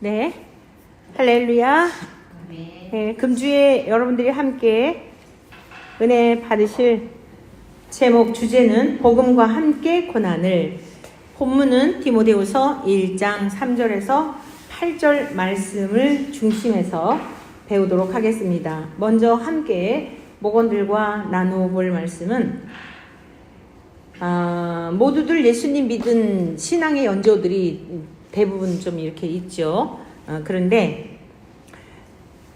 네, 할렐루야. 네, 금주에 여러분들이 함께 은혜 받으실 제목 주제는 복음과 함께 고난을. 본문은 디모데후서 1장 3절에서 8절 말씀을 중심해서 배우도록 하겠습니다. 먼저 함께 목원들과 나누어 볼 말씀은 모두들 예수님 믿은 신앙의 연조들이 대부분 좀 이렇게 있죠. 그런데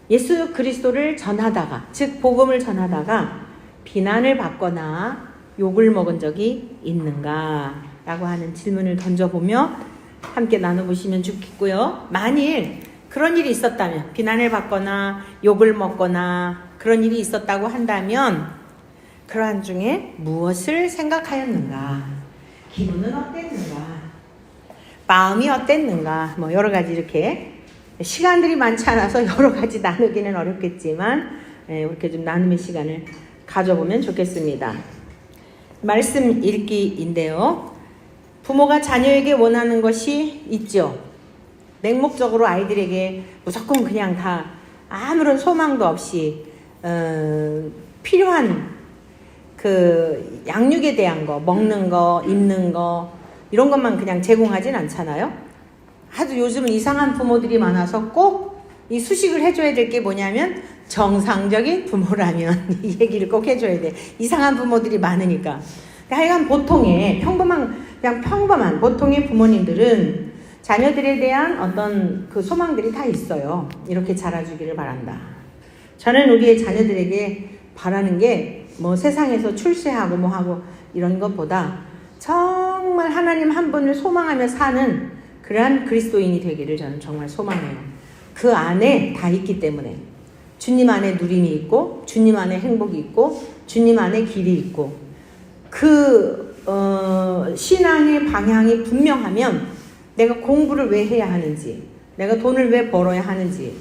예수 그리스도를 전하다가, 즉 복음을 전하다가 비난을 받거나 욕을 먹은 적이 있는가? 라고 하는 질문을 던져보며 함께 나눠보시면 좋겠고요. 만일 그런 일이 있었다면, 비난을 받거나 욕을 먹거나 그런 일이 있었다고 한다면 그러한 중에 무엇을 생각하였는가? 기분은 어땠는가? 마음이 어땠는가? 뭐 여러 가지 이렇게 시간들이 많지 않아서 여러 가지 나누기는 어렵겠지만 이렇게 좀 나눔의 시간을 가져보면 좋겠습니다. 말씀 읽기인데요. 부모가 자녀에게 원하는 것이 있죠. 맹목적으로 아이들에게 무조건 그냥 다 아무런 소망도 없이 필요한 그 양육에 대한 거, 먹는 거, 입는 거 이런 것만 그냥 제공하진 않잖아요. 아주 요즘은 이상한 부모들이 많아서 꼭 이 수식을 해줘야 될 게 뭐냐면 정상적인 부모라면 이 얘기를 꼭 해줘야 돼. 이상한 부모들이 많으니까. 하여간 보통의 평범한 보통의 부모님들은 자녀들에 대한 어떤 그 소망들이 다 있어요. 이렇게 자라주기를 바란다. 저는 우리의 자녀들에게 바라는 게 뭐 세상에서 출세하고 뭐 하고 이런 것보다 정말 하나님 한 분을 소망하며 사는 그러한 그리스도인이 되기를 저는 정말 소망해요. 그 안에 다 있기 때문에 주님 안에 누림이 있고 주님 안에 행복이 있고 주님 안에 길이 있고 신앙의 방향이 분명하면 내가 공부를 왜 해야 하는지, 내가 돈을 왜 벌어야 하는지,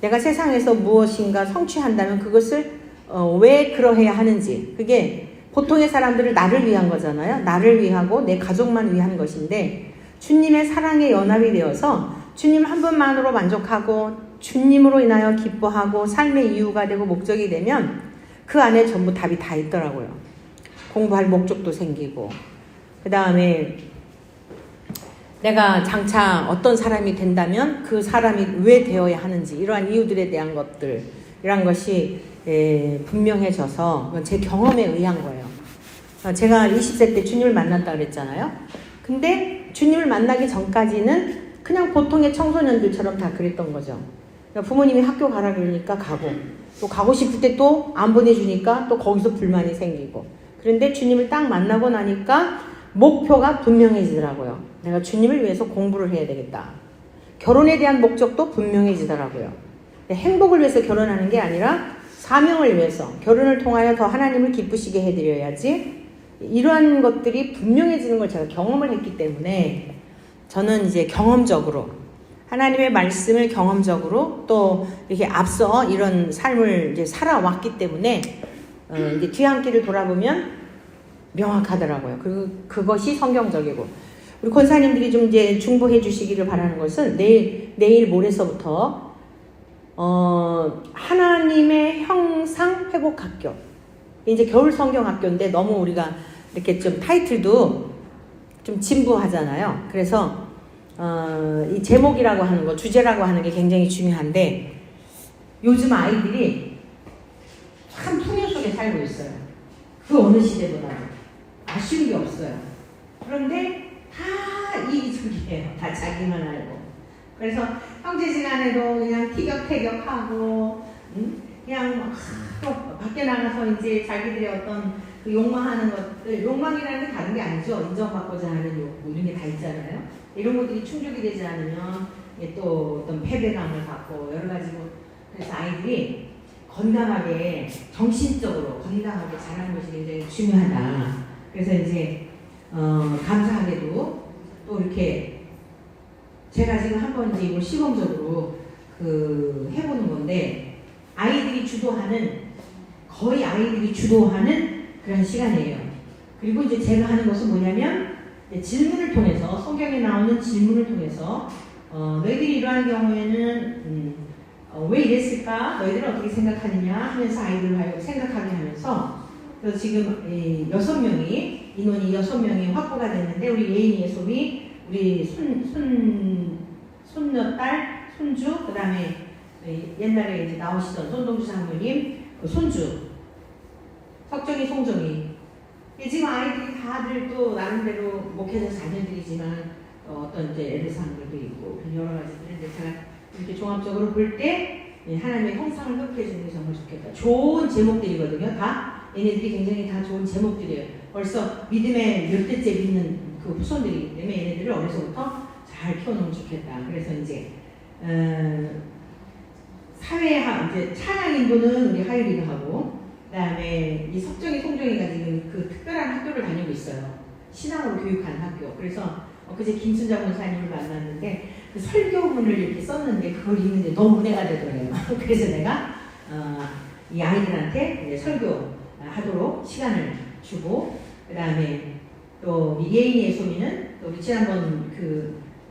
내가 세상에서 무엇인가 성취한다면 그것을 왜 그러해야 하는지, 그게 보통의 사람들을 나를 위한 거잖아요. 나를 위하고 내 가족만 위한 것인데 주님의 사랑에 연합이 되어서 주님 한 분만으로 만족하고 주님으로 인하여 기뻐하고 삶의 이유가 되고 목적이 되면 그 안에 전부 답이 다 있더라고요. 공부할 목적도 생기고 그 다음에 내가 장차 어떤 사람이 된다면 그 사람이 왜 되어야 하는지 이러한 이유들에 대한 것들 이런 것이 분명해져서 제 경험에 의한 거예요. 제가 20세 때 주님을 만났다 그랬잖아요. 근데 주님을 만나기 전까지는 그냥 보통의 청소년들처럼 다 그랬던 거죠. 그러니까 부모님이 학교 가라 그러니까 가고 또 가고 싶을 때 또 안 보내주니까 또 거기서 불만이 생기고 그런데 주님을 딱 만나고 나니까 목표가 분명해지더라고요. 내가 주님을 위해서 공부를 해야 되겠다. 결혼에 대한 목적도 분명해지더라고요. 행복을 위해서 결혼하는 게 아니라 사명을 위해서 결혼을 통하여 더 하나님을 기쁘시게 해드려야지 이러한 것들이 분명해지는 걸 제가 경험을 했기 때문에 저는 이제 경험적으로 하나님의 말씀을 경험적으로 또 이렇게 앞서 이런 삶을 이제 살아왔기 때문에 이제 뒤안길을 돌아보면 명확하더라고요. 그리고 그것이 성경적이고 우리 권사님들이 좀 이제 중보해 주시기를 바라는 것은 내일 모레서부터 하나님의 형상 회복 학교 이제 겨울 성경 학교인데 너무 우리가 이렇게 좀 타이틀도 좀 진부하잖아요. 그래서 이 제목이라고 하는 거 주제라고 하는 게 굉장히 중요한데 요즘 아이들이 참 풍요 속에 살고 있어요. 그 어느 시대보다도 아쉬운 게 없어요. 그런데 다 이기적이에요. 다 자기만 알고. 그래서 형제지간에도 그냥 티격태격하고 그냥 또 밖에 나가서 이제 자기들의 어떤 그 욕망하는 것들, 욕망이라는 게 다른 게 아니죠. 인정받고자 하는 욕구 이런 게 다 있잖아요. 이런 것들이 충족이 되지 않으면 또 어떤 패배감을 갖고 여러 가지고 그래서 아이들이 건강하게 정신적으로 건강하게 자라는 것이 굉장히 중요하다. 그래서 이제 감사하게도 또 이렇게 제가 지금 한번 이제 이걸 시범적으로 해보는 건데 거의 아이들이 주도하는 그런 시간이에요. 그리고 이제 제가 하는 것은 뭐냐면 질문을 통해서 성경에 나오는 질문을 통해서 너희들이 이러한 경우에는 왜 이랬을까? 너희들은 어떻게 생각하느냐 하면서 아이들을 생각하게 하면서 그래서 지금 6명이 인원이 6명이 확보가 됐는데 우리 예인이 예솜이 우리 손녀딸 손주 그 다음에 옛날에 이제 나오시던 손동주 장모님 그 손주 석정이 송정이 지금 아이들이 다들 또 나름대로 목회자 자녀들이지만 어떤 이제 애들사항들도 있고 여러 가지들인데 제가 이렇게 종합적으로 볼 때 하나님의 형상을 회복해 주는 게 정말 좋겠다. 좋은 제목들이거든요. 다 얘네들이 굉장히 다 좋은 제목들이에요. 벌써 믿음의 몇 대째 믿는 그 후손들이기 때문에 얘네들을 어려서부터 잘 키워놓으면 좋겠다. 그래서 이제 사회 이제 찬양 인도는 우리 하율이가 하고 그다음에 이 석정이 송정이가 지금 그 특별한 학교를 다니고 있어요. 신앙으로 교육하는 학교. 그래서 그제 김순자 권사님을 만났는데 그 설교문을 이렇게 썼는데 그걸 읽는데 너무 은혜가 되더래요. 그래서 내가 이 아이들한테 이제 설교하도록 시간을 주고 그 다음에 또 예인이 예솜이는 또 우리 지난번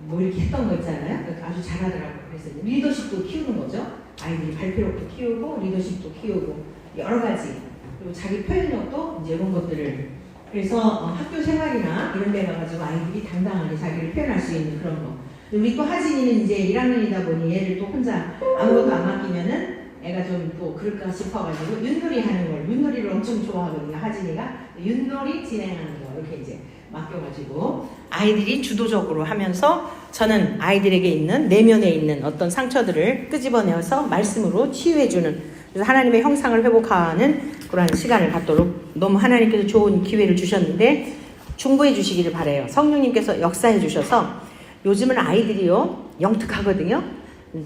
뭐 이렇게 했던 거 있잖아요. 아주 잘하더라고요. 그래서 리더십도 키우는 거죠. 아이들이 발표력도 키우고 리더십도 키우고 여러 가지 그리고 자기 표현력도 이제 이런 것들을 그래서 학교 생활이나 이런 데 가가지고 아이들이 당당하게 자기를 표현할 수 있는 그런 거. 우리 또 하진이는 이제 1학년이다 보니 얘를 또 혼자 아무것도 안 맡기면은 애가 좀 또 그럴까 싶어가지고 윷놀이 하는 걸 윷놀이를 엄청 좋아하거든요. 하진이가 윷놀이 진행하는 거 이렇게 이제 맡겨가지고 아이들이 주도적으로 하면서 저는 아이들에게 있는 내면에 있는 어떤 상처들을 끄집어내어서 말씀으로 치유해주는 그래서 하나님의 형상을 회복하는 그런 시간을 갖도록 너무 하나님께서 좋은 기회를 주셨는데 중보해 주시기를 바라요. 성령님께서 역사해 주셔서 요즘은 아이들이요 영특하거든요.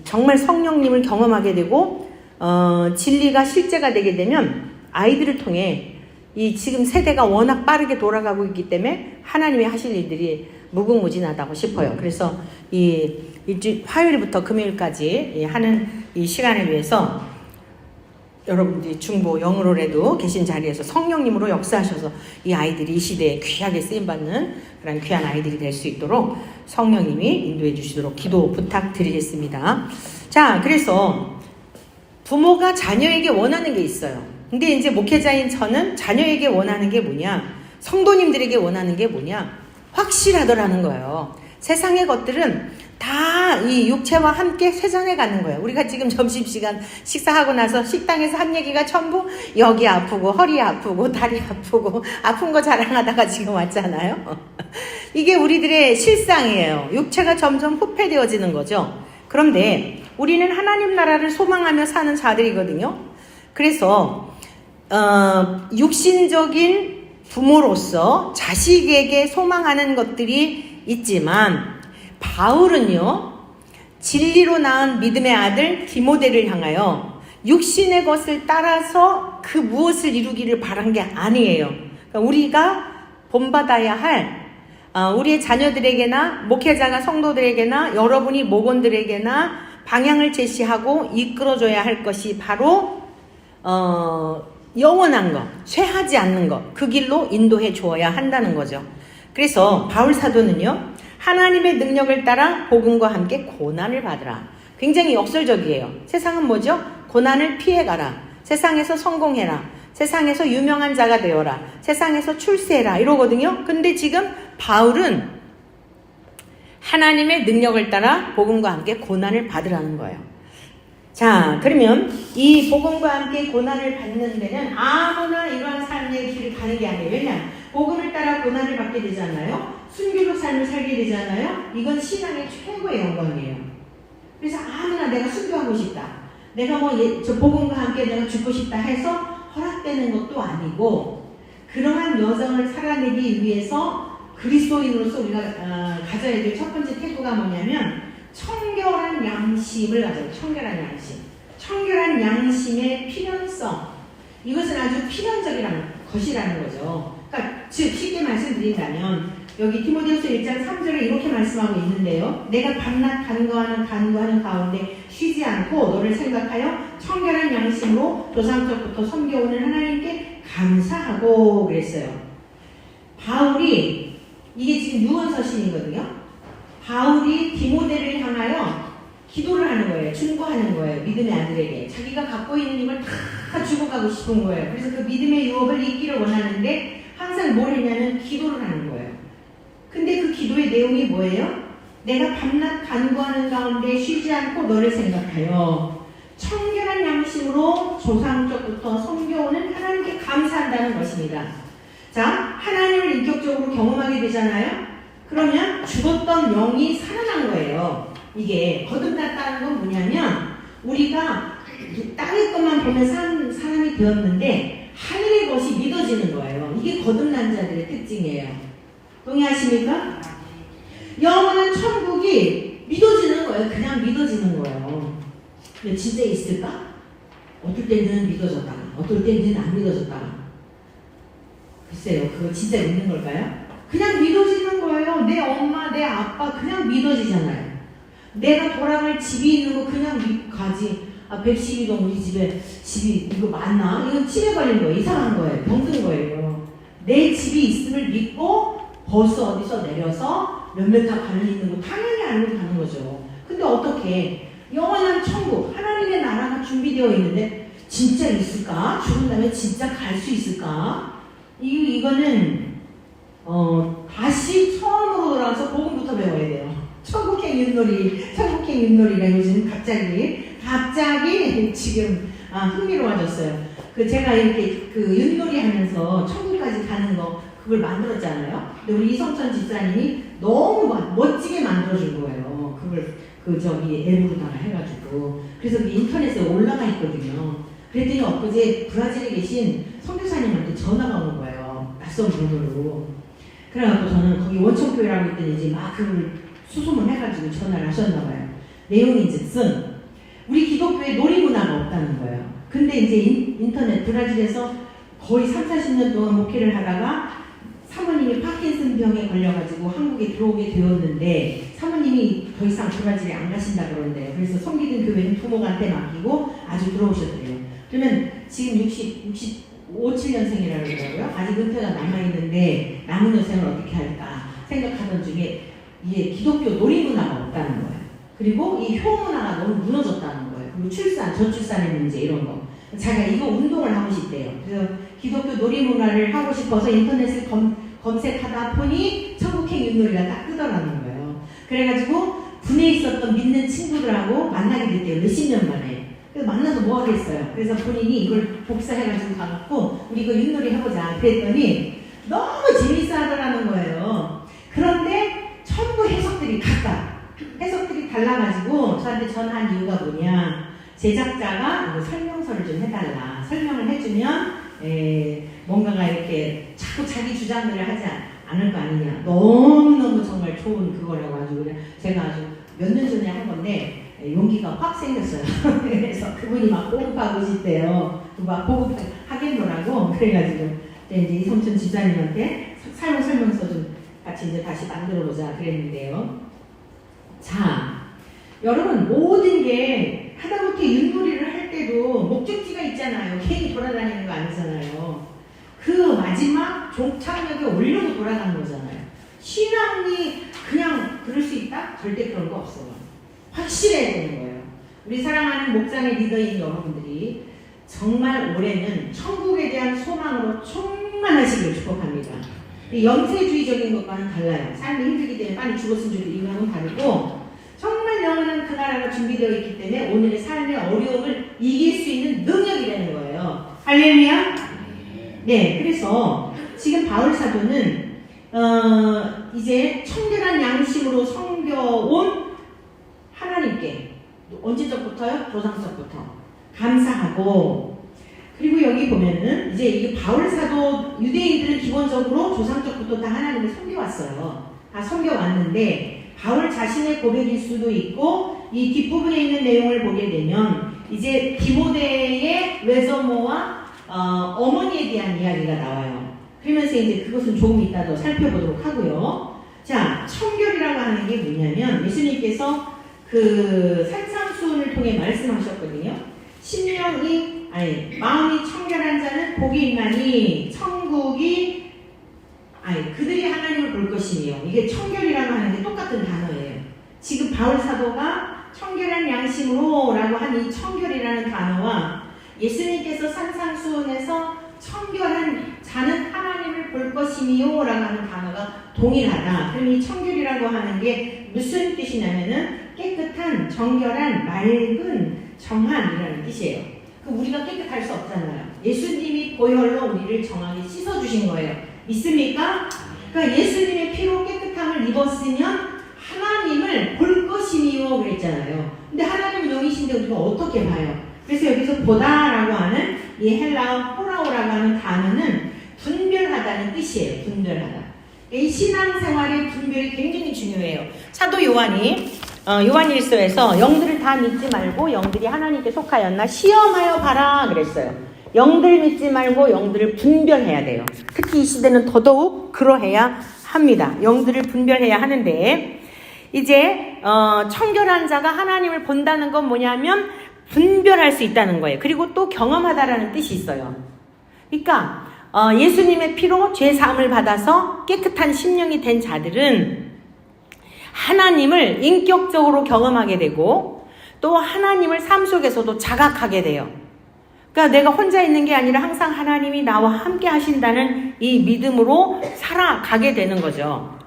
정말 성령님을 경험하게 되고 진리가 실제가 되게 되면 아이들을 통해 이 지금 세대가 워낙 빠르게 돌아가고 있기 때문에 하나님이 하실 일들이 무궁무진하다고 싶어요. 그래서 이 화요일부터 금요일까지 하는 이 시간을 위해서 여러분들이 중보 영으로라도 계신 자리에서 성령님으로 역사하셔서 이 아이들이 이 시대에 귀하게 쓰임받는 그런 귀한 아이들이 될 수 있도록 성령님이 인도해 주시도록 기도 부탁드리겠습니다. 자, 그래서 부모가 자녀에게 원하는 게 있어요. 근데 이제 목회자인 저는 자녀에게 원하는 게 뭐냐, 성도님들에게 원하는 게 뭐냐, 확실하더라는 거예요. 세상의 것들은 다 이 육체와 함께 쇠잔해 가는 거예요. 우리가 지금 점심시간 식사하고 나서 식당에서 한 얘기가 전부 여기 아프고 허리 아프고 다리 아프고 아픈 거 자랑하다가 지금 왔잖아요. 이게 우리들의 실상이에요. 육체가 점점 후패되어지는 거죠. 그런데 우리는 하나님 나라를 소망하며 사는 자들이거든요. 그래서 육신적인 부모로서 자식에게 소망하는 것들이 있지만 바울은요 진리로 낳은 믿음의 아들 디모데를 향하여 육신의 것을 따라서 그 무엇을 이루기를 바란 게 아니에요. 그러니까 우리가 본받아야 할 우리의 자녀들에게나 목회자가 성도들에게나 여러분이 목원들에게나 방향을 제시하고 이끌어줘야 할 것이 바로 영원한 것, 쇠하지 않는 것, 그 길로 인도해 주어야 한다는 거죠. 그래서 바울 사도는요 하나님의 능력을 따라 복음과 함께 고난을 받으라. 굉장히 역설적이에요. 세상은 뭐죠? 고난을 피해가라. 세상에서 성공해라. 세상에서 유명한 자가 되어라. 세상에서 출세해라. 이러거든요. 근데 지금 바울은 하나님의 능력을 따라 복음과 함께 고난을 받으라는 거예요. 자, 그러면 이 복음과 함께 고난을 받는 데는 아무나 이러한 삶의 길을 가는 게 아니에요. 왜냐? 복음을 따라 고난을 받게 되잖아요. 순교적 삶을 살게 되잖아요. 이건 신앙의 최고의 영광이에요. 그래서 아무나 내가 순교하고 싶다. 내가 저 복음과 함께 내가 죽고 싶다 해서 허락되는 것도 아니고 그러한 여정을 살아내기 위해서 그리스도인으로서 우리가 가져야 될 첫 번째 태도가 뭐냐면 청결한 양심을 가져요. 청결한 양심. 청결한 양심의 필연성. 이것은 아주 필연적이라는 것이라는 거죠. 그러니까 즉 쉽게 말씀드린다면 여기 디모데후서 1장 3절에 이렇게 말씀하고 있는데요. 내가 밤낮 간구하는 가운데 쉬지 않고 너를 생각하여 청결한 양심으로 조상적부터 섬겨오는 하나님께 감사하고 그랬어요. 바울이 이게 지금 유언서신이거든요. 바울이 디모데를 향하여 기도를 하는 거예요. 충고하는 거예요. 믿음의 아들에게. 자기가 갖고 있는 힘을 다 주고 가고 싶은 거예요. 그래서 그 믿음의 유업을 잊기를 원하는데 항상 뭘 했냐면 기도를 하는 거예요. 근데 그 기도의 내용이 뭐예요? 내가 밤낮 간구하는 가운데 쉬지 않고 너를 생각하여 청결한 양심으로 조상적부터 섬겨오는 하나님께 감사한다는 것입니다. 자, 하나님을 인격적으로 경험하게 되잖아요. 그러면 죽었던 영이 살아난 거예요. 이게 거듭났다는 건 뭐냐면 우리가 땅의 것만 보면 사는 사람이 되었는데 하늘의 것이 믿어지는 거예요. 이게 거듭난 자들의 특징이에요. 동의하십니까? 영원한 천국이 믿어지는 거예요. 그냥 믿어지는 거예요. 근데 진짜 있을까? 어떨 때는 믿어졌다가 어떨 때는 안 믿어졌다가 글쎄요. 그거 진짜 있는 걸까요? 그냥 믿어지는 거예요. 내 엄마, 내 아빠 그냥 믿어지잖아요. 내가 돌아갈 집이 있는 거 그냥 가지. 112동 우리 집이 이거 맞나? 이건 치매 걸린 거예요. 이상한 거예요. 병든 거예요. 내 집이 있음을 믿고 버스 어디서 내려서 몇몇 타 가는 있는 거 당연히 알고 가는 거죠. 근데 어떻게 영원한 천국 하나님의 나라가 준비되어 있는데 진짜 있을까? 죽은 다음에 진짜 갈 수 있을까? 이거는 다시 처음으로 돌아와서 복음부터 배워야 돼요. 천국행 윷놀이라고 요즘 갑자기 지금 흥미로워졌어요. 제가 이렇게 윷놀이 하면서 천국까지 가는 거 그걸 만들었잖아요. 근데 우리 이성천 집사님이 너무 멋지게 만들어준 거예요. 그걸 앱으로다가 해가지고. 그래서 인터넷에 올라가 있거든요. 그랬더니 엊그제 브라질에 계신 선교사님한테 전화가 온 거예요. 낯선 번호로. 그래갖고 저는 거기 원천교회라고 했더니 이제 막 그걸 수소문 해가지고 전화를 하셨나봐요. 내용인즉슨 우리 기독교에 놀이문화가 없다는 거예요. 근데 이제 인터넷 브라질에서 거의 30-40년 동안 목회를 하다가 사모님이 파킨슨 병에 걸려가지고 한국에 들어오게 되었는데 사모님이 더 이상 브라질에 안 가신다 그러는데요. 그래서 섬기던 교회는 부모한테 맡기고 아주 들어오셨대요. 그러면 지금 57년생이라고 그러더라고요. 아직 은퇴가 남아있는데 남은 여생을 어떻게 할까 생각하던 중에 이게 기독교 놀이문화가 없다는 거예요. 그리고 이 효문화가 너무 무너졌다는 거예요. 그리고 저출산의 문제 이런 거. 자기가 이거 운동을 하고 싶대요. 그래서 기독교 놀이문화를 하고 싶어서 인터넷을 검색하다 보니 천국행 윷놀이가 딱 뜨더라는 거예요. 그래가지고 군에 있었던 믿는 친구들하고 만나게 됐대요. 몇십 년 만에. 그래서 만나서 뭐 하겠어요. 그래서 본인이 이걸 복사해가지고 가갖고 우리 이거 윷놀이 해보자 그랬더니 너무 재밌어 하더라는 거예요. 그런데 전부 해석들이 달라가지고 저한테 전화한 이유가 뭐냐, 제작자가 설명서를 좀 해달라. 설명을 해주면 뭔가가 이렇게 자꾸 자기 주장들을 하지 않을 거 아니냐. 너무너무 정말 좋은 그거라고 아주 제가 아주 몇 년 전에 한 건데 용기가 확 생겼어요. 그래서 그분이 막 보급하고 싶대요. 막 보급하겠노라고. 그래가지고 이제 이성천 집사님한테 사용 설명서 좀 같이 이제 다시 만들어 보자 그랬는데요. 자, 여러분 모든 게 하다못해 윷놀이를 할 때도 목적지가 있잖아요. 괜히 돌아다니는 거 아니잖아요. 그 마지막 종착역에 오려고 돌아가는 거잖아요. 신앙이 그냥 그럴 수 있다? 절대 그런 거 없어요. 확실해야 되는 거예요. 우리 사랑하는 목장의 리더인 여러분들이 정말 올해는 천국에 대한 소망으로 충만하시길 축복합니다. 영세주의적인 것과는 달라요. 삶이 힘들기 때문에 빨리 죽었으면 좋겠다 이거는 다르고 정말 영원한 그 나라가 준비되어 있기 때문에 오늘의 삶의 어려움을 이길 수 있는 능력이 되는 거예요. 할렐루야? 네, 그래서 지금 바울 사도는 이제 청결한 양심으로 섬겨온 하나님께 언제적부터요? 조상적부터 감사하고, 그리고 여기 보면은 이제 이 바울 사도 유대인들은 기본적으로 조상적부터 다 하나님을 섬겨왔어요. 다 섬겨왔는데 바울 자신의 고백일 수도 있고 이 뒷부분에 있는 내용을 보게 되면 이제 디모데의 외조모와 어머니에 대한 이야기가 나와요. 그러면서 이제 그것은 조금 이따 더 살펴보도록 하고요. 자, 청결이라고 하는 게 뭐냐면 예수님께서 그 산상수훈을 통해 말씀하셨거든요. 마음이 청결한 자는 복이 있나니 천국이 그들이 하나님을 볼 것이며, 이게 청결이라고 하는 게 똑같은 단어예요. 바울 사도가 청결한 양심으로 라고 한 이 청결이라는 단어와 예수님께서 산상수훈에서 청결한 자는 하나님을 볼 것이니요 라고 하는 단어가 동일하다. 그럼 이 청결이라고 하는 게 무슨 뜻이냐면은 깨끗한, 정결한, 맑은, 정한이라는 뜻이에요. 우리가 깨끗할 수 없잖아요. 예수님이 보혈로 우리를 정하게 씻어주신 거예요. 믿습니까? 그러니까 예수님의 피로 깨끗함을 입었으면 하나님을 볼 것이니요 그랬잖아요. 근데 하나님은 영이신데 우리가 어떻게 봐요? 그래서 여기서 보다라고 하는 이 헬라어 호라오라고 하는 단어는 분별하다는 뜻이에요. 분별하다. 이 신앙생활의 분별이 굉장히 중요해요. 사도 요한이 요한일서에서 영들을 다 믿지 말고 영들이 하나님께 속하였나 시험하여 봐라 그랬어요. 영들 믿지 말고 영들을 분별해야 돼요. 특히 이 시대는 더더욱 그러해야 합니다. 영들을 분별해야 하는데 이제 청결한 자가 하나님을 본다는 건 뭐냐면 분별할 수 있다는 거예요. 그리고 또 경험하다라는 뜻이 있어요. 그러니까 예수님의 피로 죄 사함을 받아서 깨끗한 심령이 된 자들은 하나님을 인격적으로 경험하게 되고 또 하나님을 삶 속에서도 자각하게 돼요. 그러니까 내가 혼자 있는 게 아니라 항상 하나님이 나와 함께 하신다는 이 믿음으로 살아가게 되는 거죠.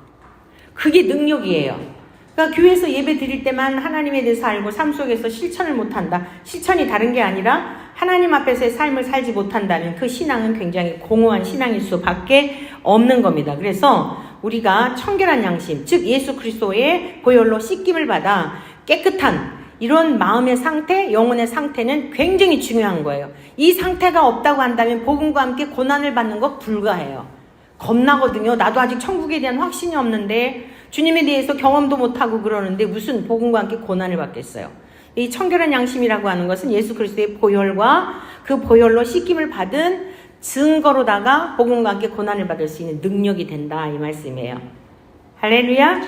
그게 능력이에요. 그러니까 교회에서 예배 드릴 때만 하나님에 대해서 알고 삶 속에서 실천을 못한다. 실천이 다른 게 아니라 하나님 앞에서의 삶을 살지 못한다면 그 신앙은 굉장히 공허한 신앙일 수밖에 없는 겁니다. 그래서 우리가 청결한 양심, 즉 예수 그리스도의 보혈로 씻김을 받아 깨끗한 이런 마음의 상태, 영혼의 상태는 굉장히 중요한 거예요. 이 상태가 없다고 한다면 복음과 함께 고난을 받는 것 불가해요. 겁나거든요. 나도 아직 천국에 대한 확신이 없는데 주님에 대해서 경험도 못하고 그러는데 무슨 복음과 함께 고난을 받겠어요. 이 청결한 양심이라고 하는 것은 예수 그리스도의 보혈과 그 보혈로 씻김을 받은 증거로다가 복음과 함께 고난을 받을 수 있는 능력이 된다 이 말씀이에요. 할렐루야.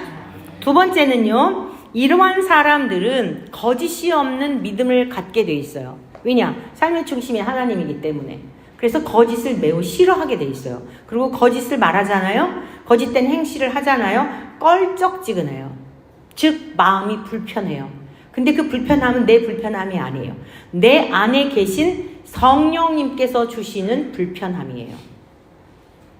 두 번째는요. 이러한 사람들은 거짓이 없는 믿음을 갖게 돼 있어요. 왜냐? 삶의 중심이 하나님이기 때문에. 그래서 거짓을 매우 싫어하게 돼 있어요. 그리고 거짓을 말하잖아요. 거짓된 행실을 하잖아요. 껄쩍지근해요. 즉 마음이 불편해요. 근데 그 불편함은 내 불편함이 아니에요. 내 안에 계신 성령님께서 주시는 불편함이에요.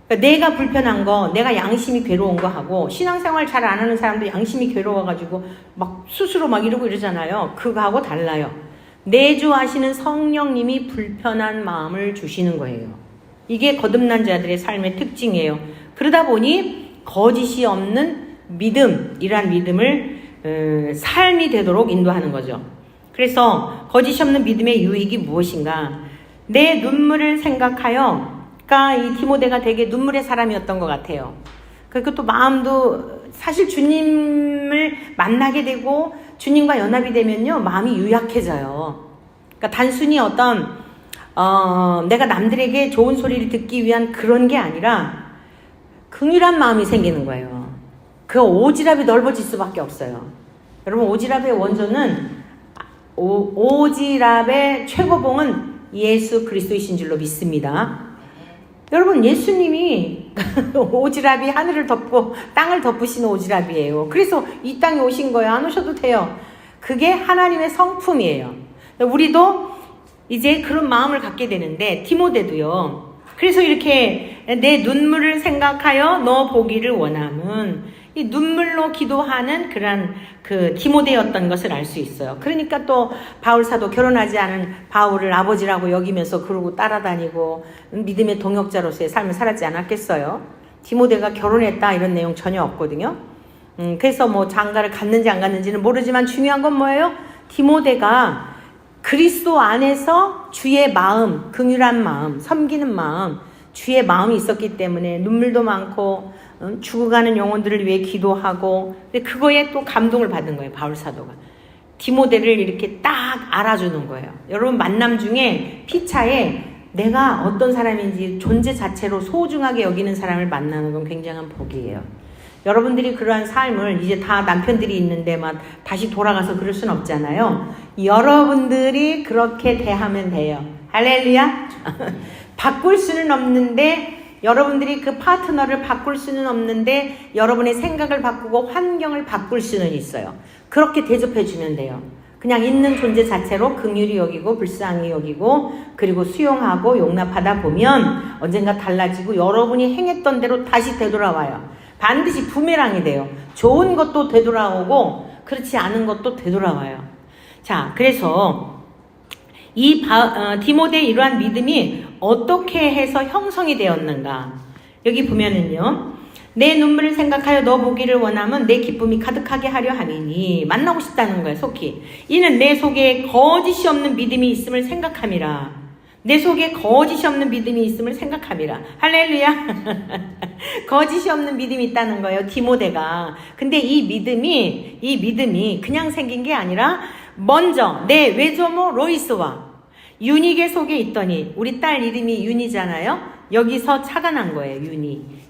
그러니까 내가 불편한 거, 내가 양심이 괴로운 거 하고 신앙생활 잘 안 하는 사람도 양심이 괴로워가지고 막 스스로 막 이러고 이러잖아요. 그거하고 달라요. 내주하시는 성령님이 불편한 마음을 주시는 거예요. 이게 거듭난 자들의 삶의 특징이에요. 그러다 보니 거짓이 없는 믿음이란 믿음을 삶이 되도록 인도하는 거죠. 그래서 거짓이 없는 믿음의 유익이 무엇인가? 내 눈물을 생각하여, 그러니까 이 디모데가 되게 눈물의 사람이었던 것 같아요. 그리고 또 마음도 사실 주님을 만나게 되고 주님과 연합이 되면요 마음이 유약해져요. 그러니까 단순히 어떤 내가 남들에게 좋은 소리를 듣기 위한 그런 게 아니라 긍휼한 마음이 생기는 거예요. 그 오지랖이 넓어질 수밖에 없어요. 여러분 오지랖의 원조는 오지랖의 최고봉은 예수 그리스도이신 줄로 믿습니다. 여러분 예수님이 오지랖이 하늘을 덮고 땅을 덮으시는 오지랖이에요. 그래서 이 땅에 오신 거예요. 안 오셔도 돼요. 그게 하나님의 성품이에요. 우리도 이제 그런 마음을 갖게 되는데 디모데도요. 그래서 이렇게 내 눈물을 생각하여 너 보기를 원함은 이 눈물로 기도하는 그런 그 디모데였던 것을 알 수 있어요. 그러니까 또 바울 사도 결혼하지 않은 바울을 아버지라고 여기면서 그러고 따라다니고 믿음의 동역자로서의 삶을 살았지 않았겠어요? 디모데가 결혼했다 이런 내용 전혀 없거든요. 그래서 뭐 장가를 갔는지 안 갔는지는 모르지만 중요한 건 뭐예요? 디모데가 그리스도 안에서 주의 마음, 긍휼한 마음, 섬기는 마음, 주의 마음이 있었기 때문에 눈물도 많고 죽어가는 영혼들을 위해 기도하고 근데 그거에 또 감동을 받은 거예요. 바울 사도가. 디모데를 이렇게 딱 알아주는 거예요. 여러분 만남 중에 피차에 내가 어떤 사람인지 존재 자체로 소중하게 여기는 사람을 만나는 건 굉장한 복이에요. 여러분들이 그러한 삶을 이제 다 남편들이 있는데 막 다시 돌아가서 그럴 순 없잖아요. 여러분들이 그렇게 대하면 돼요. 할렐루야. 바꿀 수는 없는데 여러분들이 그 파트너를 바꿀 수는 없는데 여러분의 생각을 바꾸고 환경을 바꿀 수는 있어요. 그렇게 대접해 주면 돼요. 그냥 있는 존재 자체로 긍휼히 여기고 불쌍히 여기고 그리고 수용하고 용납하다 보면 언젠가 달라지고 여러분이 행했던 대로 다시 되돌아와요. 반드시 부메랑이 돼요. 좋은 것도 되돌아오고 그렇지 않은 것도 되돌아와요. 자, 그래서 이 디모데의 이러한 믿음이 어떻게 해서 형성이 되었는가? 여기 보면은요. 내 눈물을 생각하여 너 보기를 원하면 내 기쁨이 가득하게 하려 함이니 만나고 싶다는 거예요. 속히 이는 내 속에 거짓이 없는 믿음이 있음을 생각함이라. 내 속에 거짓이 없는 믿음이 있음을 생각함이라. 할렐루야. 거짓이 없는 믿음이 있다는 거예요. 디모데가. 근데 이 믿음이 그냥 생긴 게 아니라 먼저 내 외조모 로이스와 유니게 속에 있더니 우리 딸 이름이 윤이잖아요. 여기서 차가 난 거예요.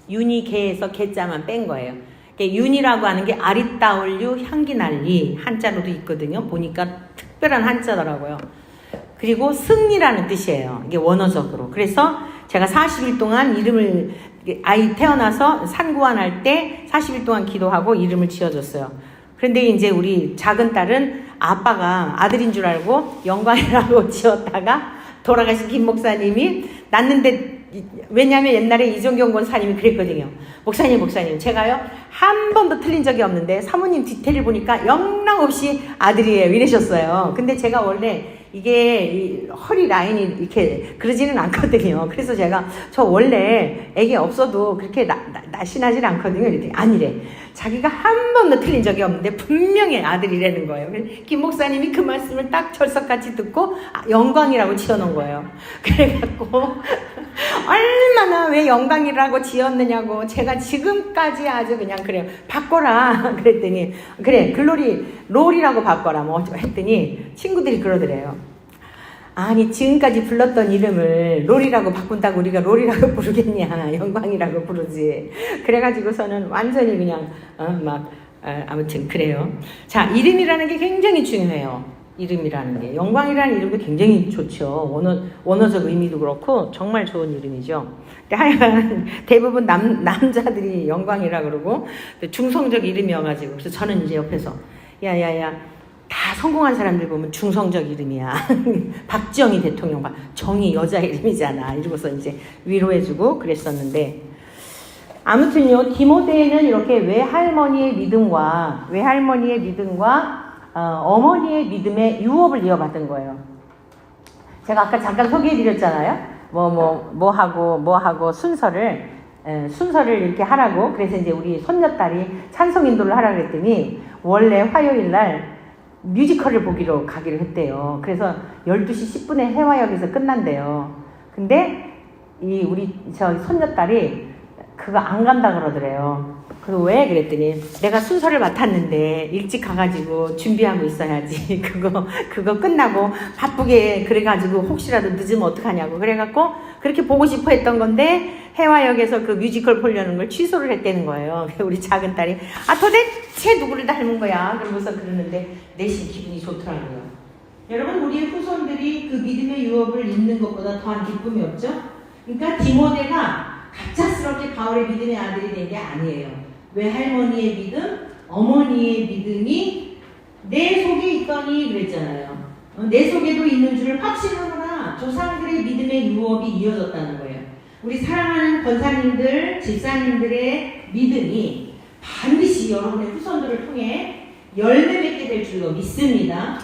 유니게에서 게자만 뺀 거예요. 윤이라고 하는 게 아리따울류 향기 난리 한자로도 있거든요. 보니까 특별한 한자더라고요. 그리고 승리라는 뜻이에요. 이게 원어적으로. 그래서 제가 40일 동안 이름을 아이 태어나서 산구환할 때 40일 동안 기도하고 이름을 지어줬어요. 그런데 이제 우리 작은 딸은 아빠가 아들인 줄 알고 영광이라고 지었다가 돌아가신 김 목사님이 낳는데 왜냐하면 옛날에 이종경 권사님이 그랬거든요. 목사님 제가요 한 번도 틀린 적이 없는데 사모님 뒤태를 보니까 영락없이 아들이에요 이러셨어요. 근데 제가 원래 이게 허리 라인이 이렇게 그러지는 않거든요. 그래서 제가 저 원래 애기 없어도 그렇게 날씬하지 않거든요. 이랬더니 아니래. 자기가 한 번도 틀린 적이 없는데 분명히 아들이라는 거예요. 김 목사님이 그 말씀을 딱 철석같이 듣고 영광이라고 지어놓은 거예요. 그래갖고 얼마나 왜 영광이라고 지었느냐고 제가 지금까지 아주 그냥 그래요. 바꿔라 그랬더니 그래 롤이라고 바꿔라 뭐 했더니 친구들이 그러더래요. 아니 지금까지 불렀던 이름을 롤이라고 바꾼다고 우리가 롤이라고 부르겠냐. 영광이라고 부르지. 그래가지고서는 완전히 그냥 아무튼 그래요. 자, 이름이라는 게 굉장히 중요해요. 이름이라는 게 영광이라는 이름도 굉장히 좋죠. 원어적 의미도 그렇고 정말 좋은 이름이죠. 하여간 대부분 남자들이 영광이라 그러고 중성적 이름이어가지고 그래서 저는 이제 옆에서 야야야 다 성공한 사람들 보면 중성적 이름이야. 박정희 대통령 봐. 정희 여자 이름이잖아. 이러고서 이제 위로해주고 그랬었는데 아무튼요 디모데는 이렇게 외할머니의 믿음과 어머니의 믿음의 유업을 이어받은 거예요. 제가 아까 잠깐 소개해드렸잖아요. 뭐 하고 순서를 이렇게 하라고. 그래서 이제 우리 손녀딸이 찬송 인도를 하라 그랬더니 원래 화요일 날 뮤지컬을 보기로 가기로 했대요. 그래서 12시 10분에 해화역에서 끝난대요. 근데 우리 손녀딸이 그거 안 간다 그러더래요. 그리고 왜? 그랬더니 내가 순서를 맡았는데 일찍 가가지고 준비하고 있어야지. 그거 끝나고 바쁘게 그래가지고 혹시라도 늦으면 어떡하냐고. 그래갖고 그렇게 보고 싶어 했던 건데 해화역에서 그 뮤지컬 보려는 걸 취소를 했다는 거예요. 우리 작은 딸이 도대체 누구를 닮은 거야? 그러고서 그러는데 내심 기분이 좋더라고요. 여러분 우리의 후손들이 그 믿음의 유업을 잇는 것보다 더한 기쁨이 없죠? 그러니까 디모데가 갑작스럽게 바울의 믿음의 아들이 된 게 아니에요. 외할머니의 믿음, 어머니의 믿음이 내 속에 있더니 그랬잖아요. 내 속에도 있는 줄을 확신하노라. 조상들의 믿음의 유업이 이어졌다는 거예요. 우리 사랑하는 권사님들, 집사님들의 믿음이 반드시 여러분의 후손들을 통해 열매 맺게 될 줄로 믿습니다.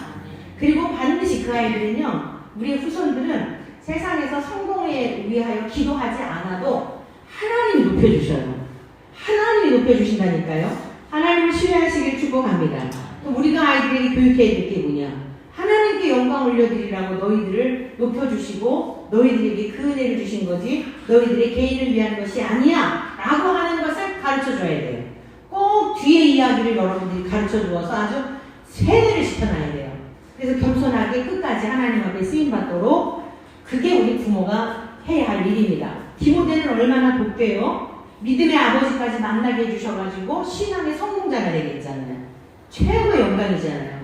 그리고 반드시 그 아이들은요, 우리의 후손들은 세상에서 성공에 위하여 기도하지 않아도 하나님이 높여주셔요. 하나님이 높여주신다니까요. 하나님을 신뢰하시길 축복합니다. 또 우리가 아이들에게 교육해야 될 게 뭐냐? 하나님께 영광 올려드리라고 너희들을 높여주시고 너희들에게 그 은혜를 주신 거지 너희들의 개인을 위한 것이 아니야 라고 하는 것을 가르쳐줘야 돼요. 꼭 뒤에 이야기를 여러분들이 가르쳐주어서 아주 세뇌를 시켜놔야 돼요. 그래서 겸손하게 끝까지 하나님 앞에 쓰임받도록 그게 우리 부모가 해야 할 일입니다. 디모데는 얼마나 복되요? 믿음의 아버지까지 만나게 해주셔가지고 신앙의 성공자가 되겠잖아요. 최고의 영광이잖아요.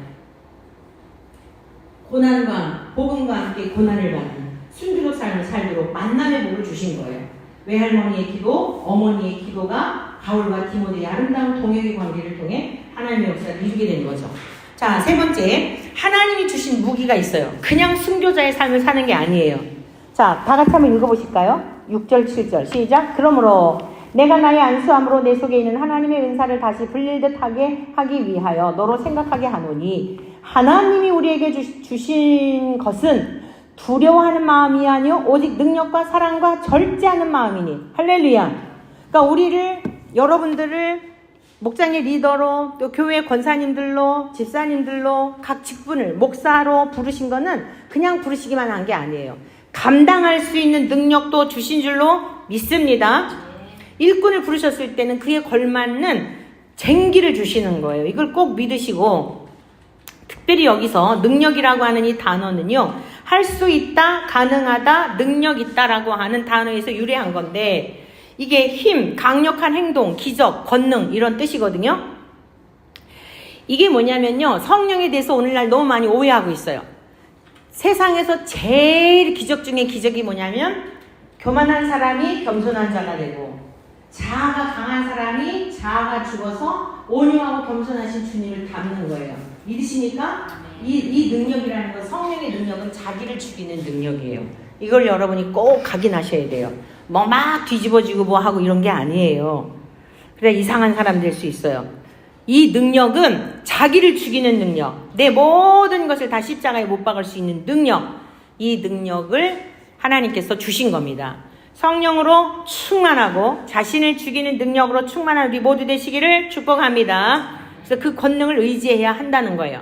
고난과 복음과 함께 고난을 받는 순교적 삶을 살도록 만남의 복을 주신 거예요. 외할머니의 기도, 어머니의 기도가 바울과 디모데의 아름다운 동역의 관계를 통해 하나님의 역사를 이루게 된 거죠. 자, 세 번째, 하나님이 주신 무기가 있어요. 그냥 순교자의 삶을 사는 게 아니에요. 자, 다 같이 한번 읽어보실까요? 6절, 7절 시작. 그러므로 내가 나의 안수함으로 내 속에 있는 하나님의 은사를 다시 불릴듯 하기 위하여 너로 생각하게 하노니 하나님이 우리에게 주신 것은 두려워하는 마음이 아니요 오직 능력과 사랑과 절제하는 마음이니. 할렐루야. 그러니까 여러분들을 목장의 리더로 또 교회 권사님들로 집사님들로 각 직분을 목사로 부르신 거는 그냥 부르시기만 한 게 아니에요. 감당할 수 있는 능력도 주신 줄로 믿습니다. 일꾼을 부르셨을 때는 그에 걸맞는 쟁기를 주시는 거예요. 이걸 꼭 믿으시고, 특별히 여기서 능력이라고 하는 이 단어는요, 할 수 있다, 가능하다, 능력 있다라고 하는 단어에서 유래한 건데, 이게 힘, 강력한 행동, 기적, 권능 이런 뜻이거든요. 이게 뭐냐면요, 성령에 대해서 오늘날 너무 많이 오해하고 있어요. 세상에서 제일 기적 중에 기적이 뭐냐면 교만한 사람이 겸손한 자가 되고, 자아가 강한 사람이 자아가 죽어서 온유하고 겸손하신 주님을 닮는 거예요. 믿으십니까? 이 능력이라는 건, 성령의 능력은 자기를 죽이는 능력이에요. 이걸 여러분이 꼭 각인하셔야 돼요. 뭐 막 뒤집어지고 뭐 하고 이런 게 아니에요. 그래 이상한 사람 될 수 있어요. 이 능력은 자기를 죽이는 능력, 내 모든 것을 다 십자가에 못 박을 수 있는 능력, 이 능력을 하나님께서 주신 겁니다. 성령으로 충만하고 자신을 죽이는 능력으로 충만한 우리 모두 되시기를 축복합니다. 그래서 그 권능을 의지해야 한다는 거예요.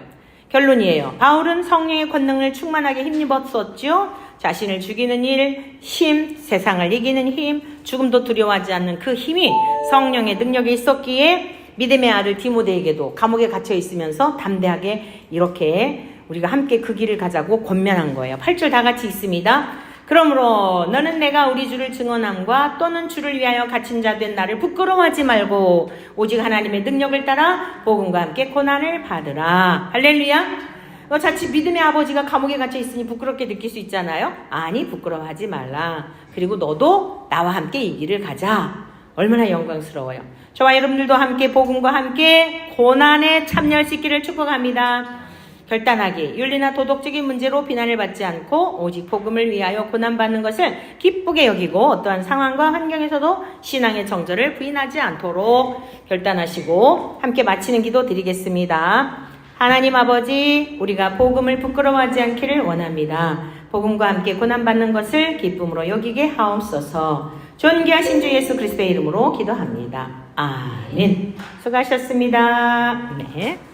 결론이에요. 바울은 성령의 권능을 충만하게 힘입었었죠. 자신을 죽이는 일, 힘, 세상을 이기는 힘, 죽음도 두려워하지 않는 그 힘이 성령의 능력에 있었기에 믿음의 아들 디모데에게도 감옥에 갇혀 있으면서 담대하게 이렇게 우리가 함께 그 길을 가자고 권면한 거예요. 8절 다 같이 있습니다. 그러므로 너는 내가 우리 주를 증언함과 또는 주를 위하여 갇힌 자 된 나를 부끄러워하지 말고 오직 하나님의 능력을 따라 복음과 함께 고난을 받으라. 할렐루야. 자칫 믿음의 아버지가 감옥에 갇혀 있으니 부끄럽게 느낄 수 있잖아요. 아니, 부끄러워하지 말라. 그리고 너도 나와 함께 이 길을 가자. 얼마나 영광스러워요. 저와 여러분들도 함께 복음과 함께 고난에 참여할 수 있기를 축복합니다. 결단하기, 윤리나 도덕적인 문제로 비난을 받지 않고 오직 복음을 위하여 고난받는 것을 기쁘게 여기고 어떠한 상황과 환경에서도 신앙의 정절을 부인하지 않도록 결단하시고 함께 마치는 기도 드리겠습니다. 하나님 아버지, 우리가 복음을 부끄러워하지 않기를 원합니다. 복음과 함께 고난받는 것을 기쁨으로 여기게 하옵소서. 존귀하신 주 예수 그리스도의 이름으로 기도합니다. 아멘. 수고하셨습니다. 네.